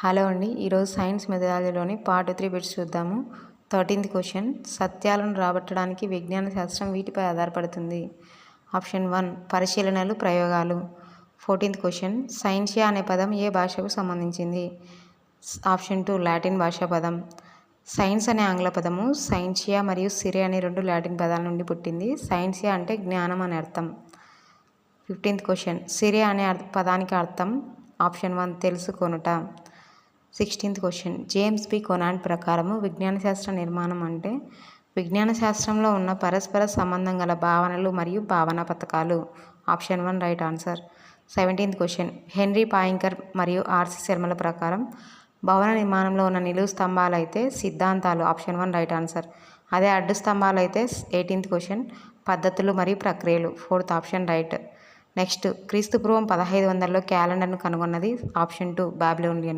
Hello అండి. ఈరోజు science మెథడాలజీలోని part 3 bits చూద్దాము. 13th క్వశ్చన్, సత్యాలను రాబట్టడానికి విజ్ఞాన శాస్త్రం వీటిపై ఆధారపడుతుంది. ఆప్షన్ 1 పరిశీలనలు, ప్రయోగాలు. 14th క్వశ్చన్, సైన్షియా అనే పదం ఏ భాషకు సంబంధించింది? ఆప్షన్ 2 లాటిన్ భాషా పదం. సైన్స్ అనే ఆంగ్ల పదము సైన్షియా మరియు సిరే అనే 2 లాటిన్ పదాల నుండి పుట్టింది. సైన్షియా అంటే జ్ఞానం అనే అర్థం. 15th క్వశ్చన్, సిరే అనే పదానికి అర్థం. ఆప్షన్ 1 తెలుసుకొనుట. 16th question, James B Conant ప్రకారము విజ్ఞాన శాస్త్ర నిర్మాణం అంటే విజ్ఞాన శాస్త్రంలో ఉన్న పరస్పర సంబంధం గల భావనలు మరియు భావనా పథకాలు. Option 1 right answer. 17th question, Henri Poincare మరియు ఆర్సి శర్మల ప్రకారం భవన నిర్మాణంలో ఉన్న నిలువు స్తంభాలు అయితే సిద్ధాంతాలు. Option 1 right answer. అదే అడ్డు స్తంభాలు అయితే 18th క్వశ్చన్, పద్ధతులు మరియు ప్రక్రియలు. 4th option right. నెక్స్ట్, క్రీస్తుపూర్వం 1500లో క్యాలెండర్ను కనుగొన్నది. Option 2 Babylonian.